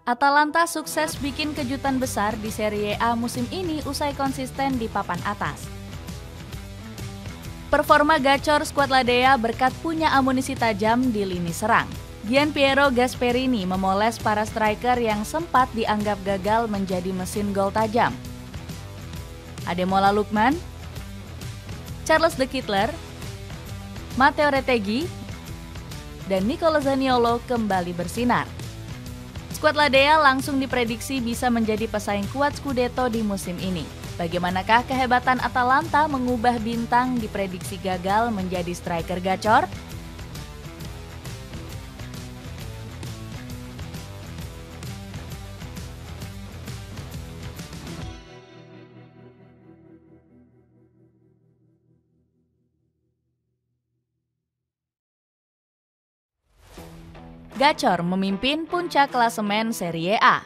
Atalanta sukses bikin kejutan besar di Serie A musim ini usai konsisten di papan atas. Performa gacor skuad Ladea berkat punya amunisi tajam di lini serang. Gianpiero Gasperini memoles para striker yang sempat dianggap gagal menjadi mesin gol tajam. Ademola Lookman, Charles De Ketelaere, Matteo Retegui, dan Nicolo Zaniolo kembali bersinar. Skuad Ladea langsung diprediksi bisa menjadi pesaing kuat Scudetto di musim ini. Bagaimanakah kehebatan Atalanta mengubah bintang diprediksi gagal menjadi striker gacor? Gacor memimpin puncak klasemen Serie A.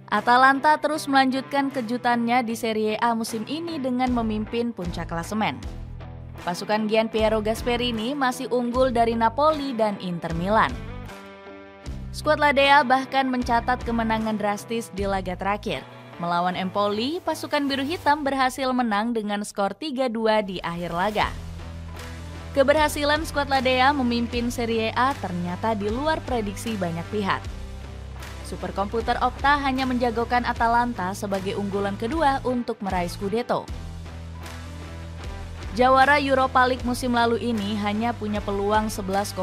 Atalanta terus melanjutkan kejutannya di Serie A musim ini dengan memimpin puncak klasemen. Pasukan Gianpiero Gasperini masih unggul dari Napoli dan Inter Milan. Skuad Ladea bahkan mencatat kemenangan drastis di laga terakhir. Melawan Empoli, pasukan biru hitam berhasil menang dengan skor 3-2 di akhir laga. Keberhasilan skuad Ladea memimpin Serie A ternyata di luar prediksi banyak pihak. Superkomputer Opta hanya menjagokan Atalanta sebagai unggulan kedua untuk meraih Scudetto. Jawara Europa League musim lalu ini hanya punya peluang 11,2%.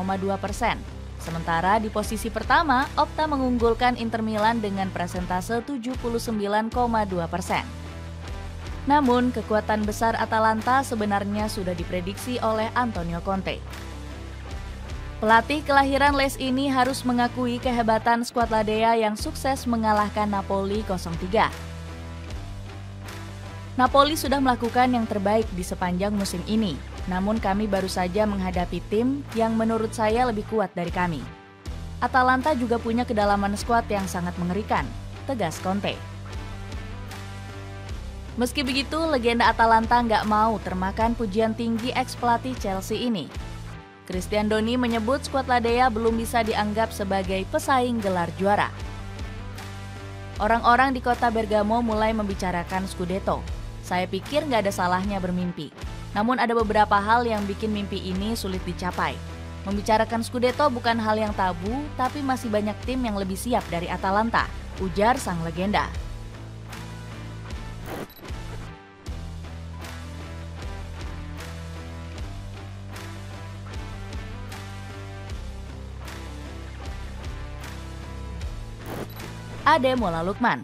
Sementara di posisi pertama, Opta mengunggulkan Inter Milan dengan persentase 79,2%. Namun, kekuatan besar Atalanta sebenarnya sudah diprediksi oleh Antonio Conte. Pelatih kelahiran Les ini harus mengakui kehebatan skuad Ladea yang sukses mengalahkan Napoli 0-3. Napoli sudah melakukan yang terbaik di sepanjang musim ini, namun kami baru saja menghadapi tim yang menurut saya lebih kuat dari kami. Atalanta juga punya kedalaman skuad yang sangat mengerikan, tegas Conte. Meski begitu, legenda Atalanta nggak mau termakan pujian tinggi ex-pelatih Chelsea ini. Christian Doni menyebut skuad Ladea belum bisa dianggap sebagai pesaing gelar juara. Orang-orang di kota Bergamo mulai membicarakan Scudetto. Saya pikir nggak ada salahnya bermimpi. Namun ada beberapa hal yang bikin mimpi ini sulit dicapai. Membicarakan Scudetto bukan hal yang tabu, tapi masih banyak tim yang lebih siap dari Atalanta, ujar sang legenda. Ademola Lookman.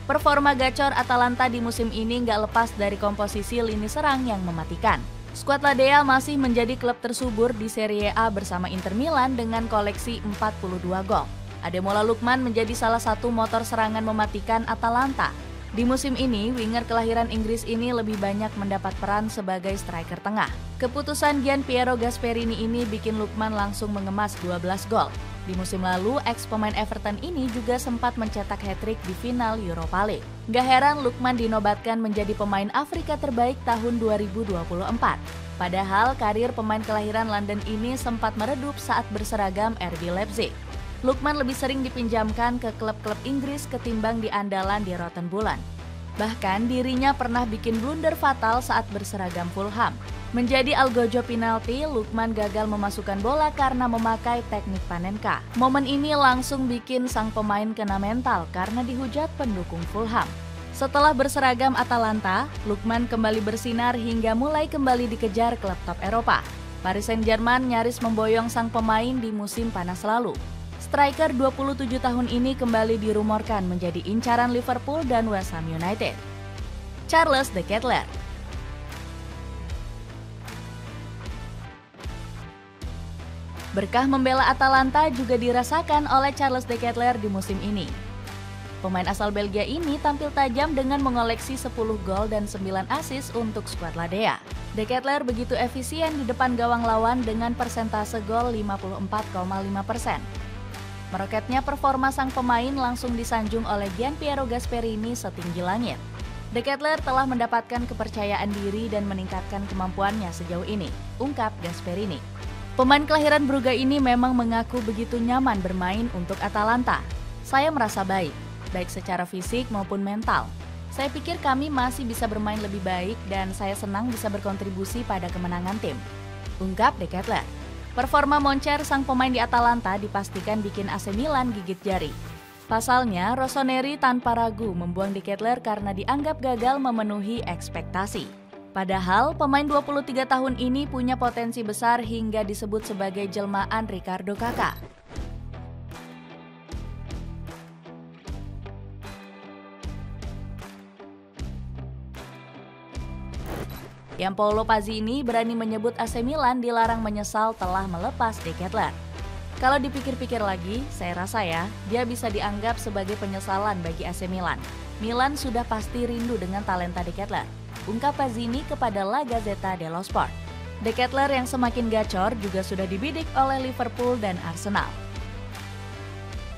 Performa gacor Atalanta di musim ini nggak lepas dari komposisi lini serang yang mematikan. Skuad Ladea masih menjadi klub tersubur di Serie A bersama Inter Milan dengan koleksi 42 gol. Ademola Lookman menjadi salah satu motor serangan mematikan Atalanta. Di musim ini, winger kelahiran Inggris ini lebih banyak mendapat peran sebagai striker tengah. Keputusan Gianpiero Gasperini ini bikin Lookman langsung mengemas 12 gol. Di musim lalu, ex-pemain Everton ini juga sempat mencetak hat-trick di final Europa League. Gak heran Lookman dinobatkan menjadi pemain Afrika terbaik tahun 2024. Padahal karir pemain kelahiran London ini sempat meredup saat berseragam RB Leipzig. Lookman lebih sering dipinjamkan ke klub-klub Inggris ketimbang di andalan di Rotten Bulan. Bahkan dirinya pernah bikin blunder fatal saat berseragam Fulham. Menjadi algojo penalti, Lookman gagal memasukkan bola karena memakai teknik Panenka. Momen ini langsung bikin sang pemain kena mental karena dihujat pendukung Fulham. Setelah berseragam Atalanta, Lookman kembali bersinar hingga mulai kembali dikejar klub top Eropa. Paris Saint-Germain nyaris memboyong sang pemain di musim panas lalu. Striker 27 tahun ini kembali dirumorkan menjadi incaran Liverpool dan West Ham United. Charles De Ketelaere. Berkah membela Atalanta juga dirasakan oleh Charles De Ketelaere di musim ini. Pemain asal Belgia ini tampil tajam dengan mengoleksi 10 gol dan 9 assist untuk skuad Ladea. De Ketelaere begitu efisien di depan gawang lawan dengan persentase gol 54,5%. Meroketnya performa sang pemain langsung disanjung oleh Gianpiero Gasperini setinggi langit. De Ketelaere telah mendapatkan kepercayaan diri dan meningkatkan kemampuannya sejauh ini, ungkap Gasperini. Pemain kelahiran Brugge ini memang mengaku begitu nyaman bermain untuk Atalanta. Saya merasa baik secara fisik maupun mental. Saya pikir kami masih bisa bermain lebih baik dan saya senang bisa berkontribusi pada kemenangan tim, ungkap De Ketelaere. Performa Moncer sang pemain di Atalanta dipastikan bikin AC Milan gigit jari. Pasalnya, Rossoneri tanpa ragu membuang De Ketelaere karena dianggap gagal memenuhi ekspektasi. Padahal, pemain 23 tahun ini punya potensi besar hingga disebut sebagai jelmaan Ricardo Kakak. Gianpaolo Pazzini berani menyebut AC Milan dilarang menyesal telah melepas De Ketelaere. Kalau dipikir-pikir lagi, saya rasa dia bisa dianggap sebagai penyesalan bagi AC Milan. Milan sudah pasti rindu dengan talenta De Ketelaere, ungkap Pazzini kepada La Gazzetta dello Sport. De Ketelaere yang semakin gacor juga sudah dibidik oleh Liverpool dan Arsenal.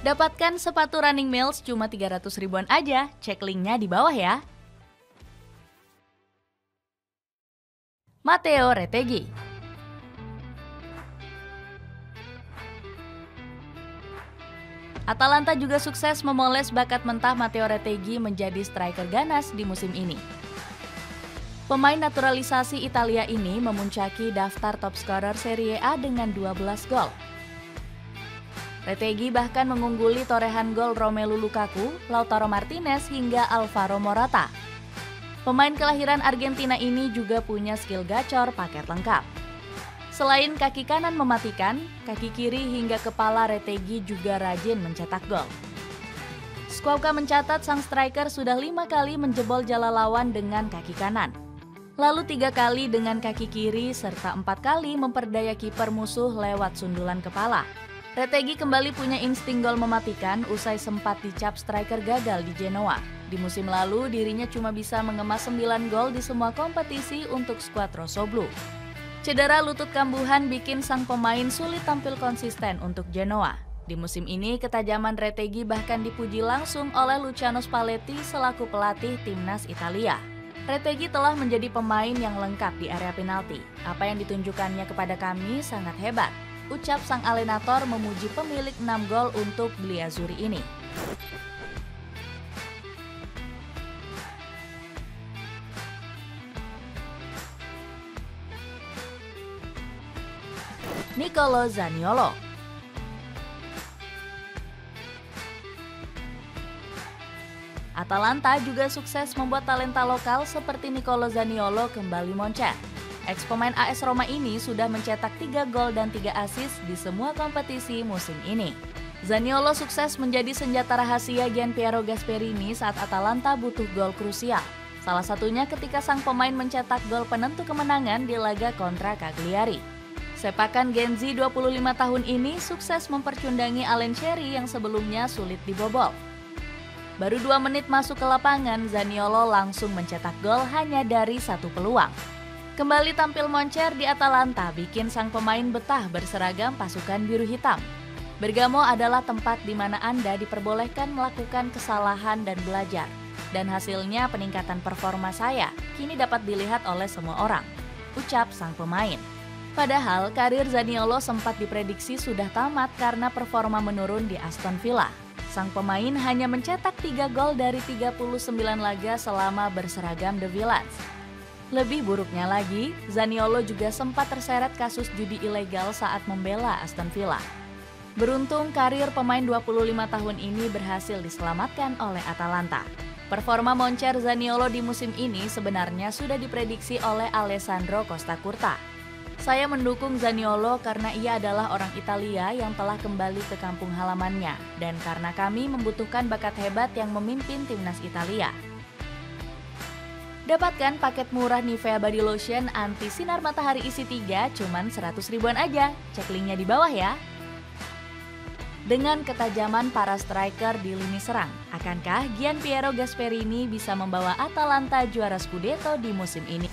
Dapatkan sepatu Running Mills cuma 300 ribuan aja, cek linknya di bawah ya. Matteo Retegui. Atalanta juga sukses memoles bakat mentah Matteo Retegui menjadi striker ganas di musim ini. Pemain naturalisasi Italia ini memuncaki daftar top scorer Serie A dengan 12 gol. Retegui bahkan mengungguli torehan gol Romelu Lukaku, Lautaro Martinez hingga Alvaro Morata. Pemain kelahiran Argentina ini juga punya skill gacor paket lengkap. Selain kaki kanan mematikan, kaki kiri hingga kepala Retegui juga rajin mencetak gol. Squawka mencatat sang striker sudah 5 kali menjebol jala lawan dengan kaki kanan. Lalu 3 kali dengan kaki kiri serta 4 kali memperdaya kiper musuh lewat sundulan kepala. Retegui kembali punya insting gol mematikan usai sempat dicap striker gagal di Genoa. Di musim lalu dirinya cuma bisa mengemas 9 gol di semua kompetisi untuk skuad Rossoblu. Cedera lutut kambuhan bikin sang pemain sulit tampil konsisten untuk Genoa. Di musim ini, ketajaman Retegui bahkan dipuji langsung oleh Luciano Spalletti selaku pelatih timnas Italia. Retegui telah menjadi pemain yang lengkap di area penalti. Apa yang ditunjukkannya kepada kami sangat hebat, ucap sang alenator memuji pemilik 6 gol untuk Bliazzurri ini. Nicolo Zaniolo. Atalanta juga sukses membuat talenta lokal seperti Nicolo Zaniolo kembali moncer. Ex pemain AS Roma ini sudah mencetak 3 gol dan 3 assist di semua kompetisi musim ini. Zaniolo sukses menjadi senjata rahasia Gianpiero Gasperini saat Atalanta butuh gol krusial. Salah satunya ketika sang pemain mencetak gol penentu kemenangan di laga kontra Cagliari. Sepakan Gen Z 25 tahun ini sukses mempercundangi Alan Shearer yang sebelumnya sulit dibobol. Baru 2 menit masuk ke lapangan, Zaniolo langsung mencetak gol hanya dari 1 peluang. Kembali tampil moncer di Atalanta bikin sang pemain betah berseragam pasukan biru hitam. Bergamo adalah tempat di mana Anda diperbolehkan melakukan kesalahan dan belajar. Dan hasilnya peningkatan performa saya kini dapat dilihat oleh semua orang, ucap sang pemain. Padahal karir Zaniolo sempat diprediksi sudah tamat karena performa menurun di Aston Villa. Sang pemain hanya mencetak 3 gol dari 39 laga selama berseragam The Villains. Lebih buruknya lagi, Zaniolo juga sempat terseret kasus judi ilegal saat membela Aston Villa. Beruntung karir pemain 25 tahun ini berhasil diselamatkan oleh Atalanta. Performa moncer Zaniolo di musim ini sebenarnya sudah diprediksi oleh Alessandro Costacurta. Saya mendukung Zaniolo karena ia adalah orang Italia yang telah kembali ke kampung halamannya dan karena kami membutuhkan bakat hebat yang memimpin timnas Italia. Dapatkan paket murah Nivea Body Lotion anti sinar matahari isi 3 cuman 100 ribuan aja. Cek linknya di bawah ya. Dengan ketajaman para striker di lini serang, akankah Gianpiero Gasperini bisa membawa Atalanta juara Scudetto di musim ini?